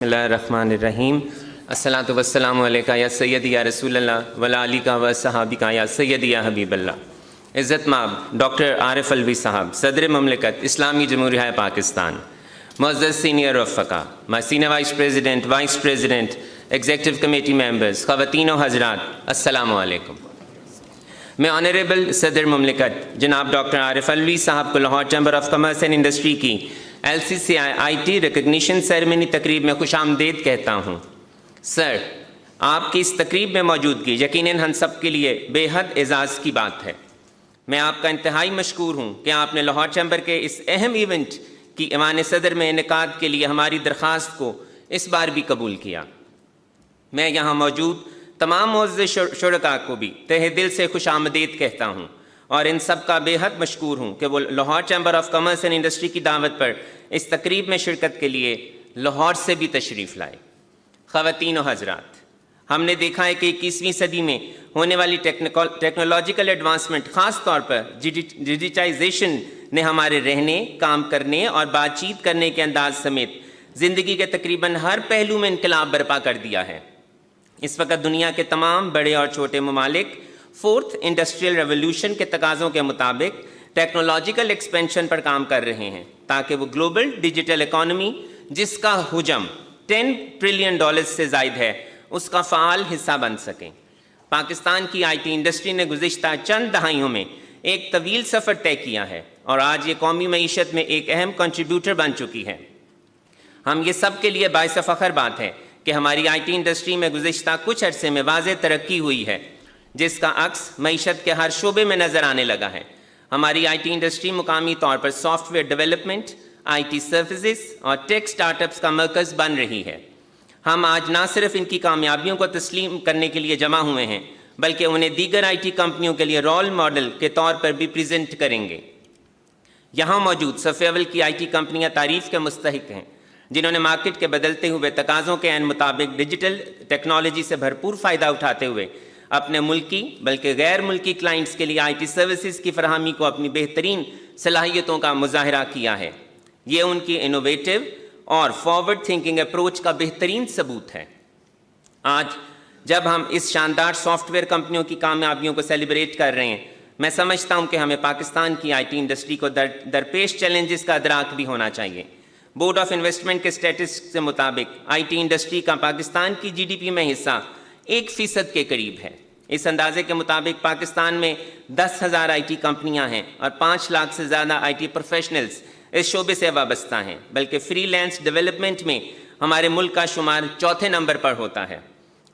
اللہ الرحمن الرحیم الصلاۃ والسلام علیکہ یا سیدی یا رسول اللہ وعلی آلہ و صحابہ یا سیدی یا حبیب اللہ۔ عزت مآب ڈاکٹر عارف الوی صاحب، صدر مملکت اسلامی جمہوریہ پاکستان، معزز سینئر رفقا، senior vice president, executive committee members, خواتین و حضرات، السلام علیکم۔ میں آنریبل صدر مملکت جناب ڈاکٹر عارف الوی صاحب کو Lahore chamber of commerce and industry کی LCCI ریکگنیشن سیریمنی تقریب میں خوش آمدید کہتا ہوں۔ سر، آپ کی اس تقریب میں موجودگی یقیناً ہم سب کے لیے بے حد اعزاز کی بات ہے۔ میں آپ کا انتہائی مشکور ہوں کہ آپ نے لاہور چیمبر کے اس اہم ایونٹ کی ایوان صدر میں انعقاد کے لیے ہماری درخواست کو اس بار بھی قبول کیا۔ میں یہاں موجود تمام معزز شرکاء کو بھی تہہ دل سے خوش آمدید کہتا ہوں اور ان سب کا بے حد مشکور ہوں کہ وہ Lahore chamber of commerce and industry کی دعوت پر اس تقریب میں شرکت کے لیے لاہور سے بھی تشریف لائے۔ خواتین و حضرات، ہم نے دیکھا ہے کہ 21ویں صدی میں ہونے والی ٹیکنالوجیکل ایڈوانسمنٹ، خاص طور پر ڈیجیٹائزیشن نے ہمارے رہنے، کام کرنے اور بات چیت کرنے کے انداز سمیت زندگی کے تقریباً ہر پہلو میں انقلاب برپا کر دیا ہے۔ اس وقت دنیا کے تمام بڑے اور چھوٹے ممالک فورتھ انڈسٹریل ریولوشن کے تقاضوں کے مطابق ٹیکنالوجیکل ایکسپینشن پر کام کر رہے ہیں تاکہ وہ گلوبل ڈیجیٹل اکانومی، جس کا حجم $10 ٹریلین سے زائد ہے، اس کا فعال حصہ بن سکیں۔ پاکستان کی IT انڈسٹری نے گزشتہ چند دہائیوں میں ایک طویل سفر طے کیا ہے اور آج یہ قومی معیشت میں ایک اہم کنٹریبیوٹر بن چکی ہے۔ ہم یہ سب کے لیے باعث فخر بات ہے کہ ہماری IT انڈسٹری میں گزشتہ کچھ عرصے میں واضح ترقی ہوئی ہے، جس کا عکس معیشت کے ہر شعبے میں نظر آنے لگا ہے۔ ہماری IT انڈسٹری مقامی طور پر software development, IT services اور ٹیک سٹارٹ اپس کا مرکز بن رہی ہے۔ ہم آج نہ صرف ان کی کامیابیوں کو تسلیم کرنے کے لیے جمع ہوئے ہیں بلکہ انہیں دیگر IT کمپنیوں کے لیے رول ماڈل کے طور پر بھی پریزنٹ کریں گے۔ یہاں موجود صف اول کی IT کمپنیاں تعریف کے مستحق ہیں، جنہوں نے مارکیٹ کے بدلتے ہوئے تقاضوں کے عین مطابق ڈیجیٹل ٹیکنالوجی سے بھرپور فائدہ اٹھاتے ہوئے اپنے ملکی بلکہ غیر ملکی کلائنٹس کے لیے IT سروسز کی فراہمی کو اپنی بہترین صلاحیتوں کا مظاہرہ کیا ہے۔ یہ ان کی انوویٹو اور فارورڈ تھنکنگ اپروچ کا بہترین ثبوت ہے۔ آج جب ہم اس شاندار سافٹ ویئر کمپنیوں کی کامیابیوں کو سیلیبریٹ کر رہے ہیں، میں سمجھتا ہوں کہ ہمیں پاکستان کی IT انڈسٹری کو درپیش چیلنجز کا ادراک بھی ہونا چاہیے۔ بورڈ آف انویسٹمنٹ کے اسٹیٹسٹکس کے مطابق IT انڈسٹری کا پاکستان کی GDP میں حصہ 1% کے قریب ہے۔ اس اندازے کے مطابق پاکستان میں 10,000 IT کمپنیاں ہیں اور 5 لاکھ سے زیادہ IT پروفیشنلز اس شعبے سے وابستہ ہیں، بلکہ فری لینس ڈیولپمنٹ میں ہمارے ملک کا شمار چوتھے نمبر پر ہوتا ہے۔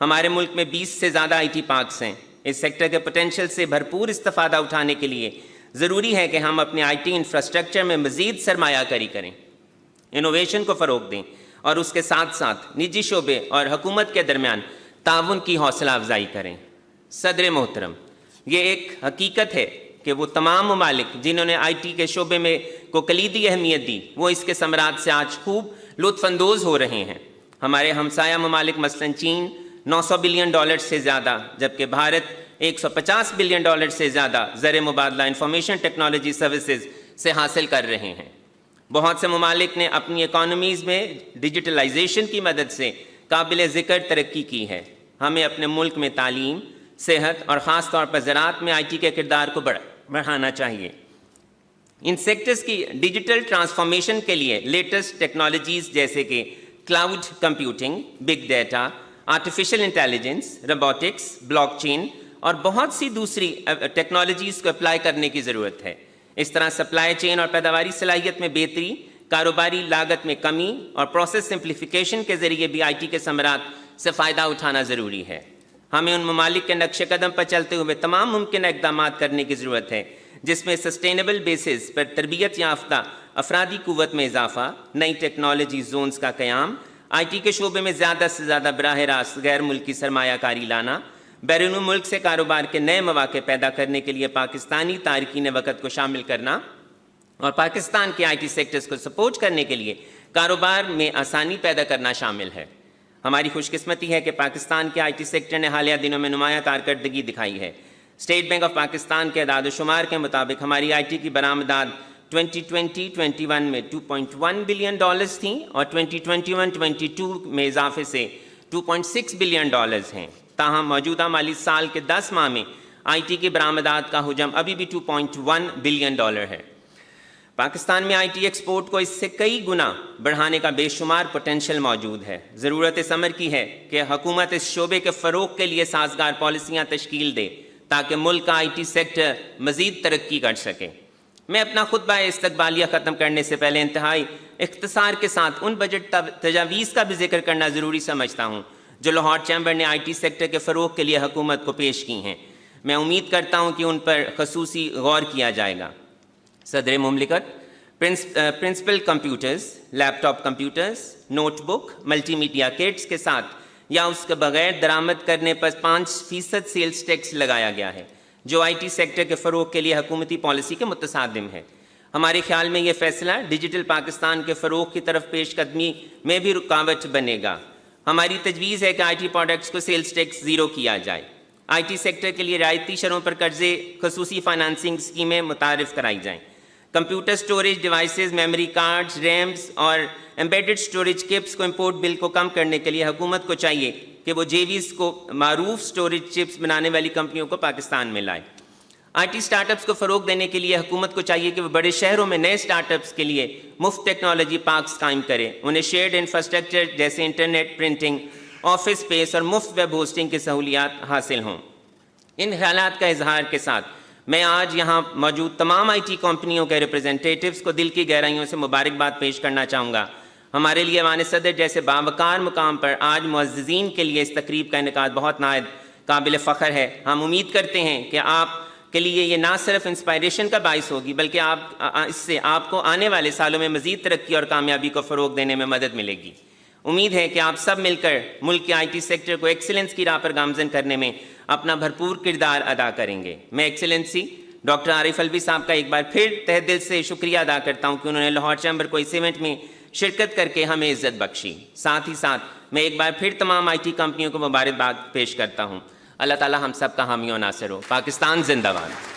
ہمارے ملک میں 20 سے زیادہ IT پارکس ہیں۔ اس سیکٹر کے پوٹینشیل سے بھرپور استفادہ اٹھانے کے لیے ضروری ہے کہ ہم اپنے IT انفراسٹرکچر میں مزید سرمایہ کاری کریں، انوویشن کو فروغ دیں اور اس کے ساتھ ساتھ نجی شعبے اور حکومت کے درمیان تعاون کی حوصلہ افزائی کریں۔ صدر محترم، یہ ایک حقیقت ہے کہ وہ تمام ممالک جنہوں نے IT کے شعبے میں کو کلیدی اہمیت دی، وہ اس کے ثمرات سے آج خوب لطف اندوز ہو رہے ہیں۔ ہمارے ہمسایہ ممالک مثلاً چین $900 بلین سے زیادہ، جبکہ بھارت $150 بلین سے زیادہ زر مبادلہ انفارمیشن ٹیکنالوجی سروسز سے حاصل کر رہے ہیں۔ بہت سے ممالک نے اپنی اکانومیز میں ڈیجیٹلائزیشن کی مدد سے قابل ذکر ترقی کی ہے۔ ہمیں اپنے ملک میں تعلیم، صحت اور خاص طور پر زراعت میں IT کے کردار کو بڑھانا چاہیے۔ ان سیکٹرز کی ڈیجیٹل ٹرانسفارمیشن کے لیے لیٹسٹ ٹیکنالوجیز جیسے کہ cloud computing, big data, artificial intelligence, robotics, block chain اور بہت سی دوسری ٹیکنالوجیز کو اپلائی کرنے کی ضرورت ہے۔ اس طرح سپلائی چین اور پیداواری صلاحیت میں بہتری، کاروباری لاگت میں کمی اور پروسیس سمپلیفیکیشن کے ذریعے بھی IT کے ثمرات سے فائدہ اٹھانا ضروری ہے۔ ہمیں ان ممالک کے نقش قدم پر چلتے ہوئے تمام ممکنہ اقدامات کرنے کی ضرورت ہے جس میں سسٹینیبل بیسس پر تربیت یافتہ افرادی قوت میں اضافہ، نئی ٹیکنالوجی زونز کا قیام، IT کے شعبے میں زیادہ سے زیادہ براہ راست غیر ملکی سرمایہ کاری لانا، بیرون ملک سے کاروبار کے نئے مواقع پیدا کرنے کے لیے پاکستانی تارکین وقت کو شامل کرنا اور پاکستان کے IT سیکٹرز کو سپورٹ کرنے کے لیے کاروبار میں آسانی پیدا کرنا شامل ہے۔ ہماری خوش قسمتی ہے کہ پاکستان کے IT سیکٹر نے حالیہ دنوں میں نمایاں کارکردگی دکھائی ہے۔ اسٹیٹ بینک آف پاکستان کے اعداد و شمار کے مطابق ہماری IT کی برآمدات 2020-21 میں $2.1 بلین تھیں اور 2021-22 میں اضافے سے $2.6 بلین ہیں. تاہم موجودہ مالی سال کے 10 ماہ میں آئی ٹی کی برآمدات کا حجم ابھی بھی $2.1 بلین ہے. پاکستان میں آئی ٹی ایکسپورٹ کو اس سے کئی گنا بڑھانے کا بے شمار پوٹینشیل موجود ہے. ضرورت اس امر کی ہے کہ حکومت اس شعبے کے فروغ کے لیے سازگار پالیسیاں تشکیل دے تاکہ ملک کا آئی ٹی سیکٹر مزید ترقی کر سکے. میں اپنا خطبہ استقبالیہ ختم کرنے سے پہلے انتہائی اختصار کے ساتھ ان بجٹ تجاویز کا بھی ذکر کرنا ضروری سمجھتا ہوں جو لاہور چیمبر نے آئی ٹی سیکٹر کے فروغ کے لیے حکومت کو پیش کی ہیں. میں امید کرتا ہوں کہ ان پر خصوصی غور کیا جائے گا. صدر مملکت پرنسپل کمپیوٹرز، لیپ top computers, note book, multi media kits کے ساتھ یا اس کے بغیر درآمد کرنے پر 5% سیلز ٹیکس لگایا گیا ہے جو آئی ٹی سیکٹر کے فروغ کے لیے حکومتی پالیسی کے متصادم ہے. ہمارے خیال میں یہ فیصلہ ڈیجیٹل پاکستان کے فروغ کی طرف پیش قدمی میں بھی رکاوٹ بنے گا. ہماری تجویز ہے کہ آئی ٹی پروڈکٹس کو سیلز ٹیکس زیرو کیا جائے. آئی ٹی سیکٹر کے لیے رعایتی شرحوں پر قرضے، خصوصی فائنانسنگ اسکیمیں متعارف کرائی جائیں. Computer storage devices, memory cards, reams اور ایمبیڈڈ اسٹوریج چپس کو امپورٹ بل کو کم کرنے کے لیے حکومت کو چاہیے کہ وہ جیویز کو معروف اسٹوریج چپس بنانے والی کمپنیوں کو پاکستان میں لائے. آئی ٹی اسٹارٹ اپس کو فروغ دینے کے لیے حکومت کو چاہیے کہ وہ بڑے شہروں میں نئے اسٹارٹ اپس کے لیے مفت ٹیکنالوجی پارکس قائم کرے. انہیں شیئرڈ انفراسٹرکچر جیسے انٹرنیٹ، پرنٹنگ، آفس اسپیس اور مفت ویب ہوسٹنگ کی سہولیات حاصل ہوں. ان خیالات کا اظہار کے ساتھ میں آج یہاں موجود تمام آئی ٹی کمپنیوں کے ریپرزنٹیٹیوز کو دل کی گہرائیوں سے مبارکباد پیش کرنا چاہوں گا. ہمارے لیے ایوان صدر جیسے باوقار مقام پر آج معززین کے لیے اس تقریب کا انعقاد بہت نہایت قابل فخر ہے. ہم امید کرتے ہیں کہ آپ کے لیے یہ نہ صرف انسپائریشن کا باعث ہوگی بلکہ اس سے آپ کو آنے والے سالوں میں مزید ترقی اور کامیابی کو فروغ دینے میں مدد ملے گی. امید ہے کہ آپ سب مل کر ملک کے آئی ٹی سیکٹر کو ایکسیلنس کی راہ پر گامزن کرنے میں اپنا بھرپور کردار ادا کریں گے. میں ایکسیلنسی ڈاکٹر عارف الوی صاحب کا ایک بار پھر تہ دل سے شکریہ ادا کرتا ہوں کہ انہوں نے لاہور چیمبر کو اس ایونٹ میں شرکت کر کے ہمیں عزت بخشی. ساتھ ہی ساتھ میں ایک بار پھر تمام آئی ٹی کمپنیوں کو مبارکباد پیش کرتا ہوں. اللہ تعالی ہم سب کا حامی و ناصر ہو. پاکستان زندہ باد.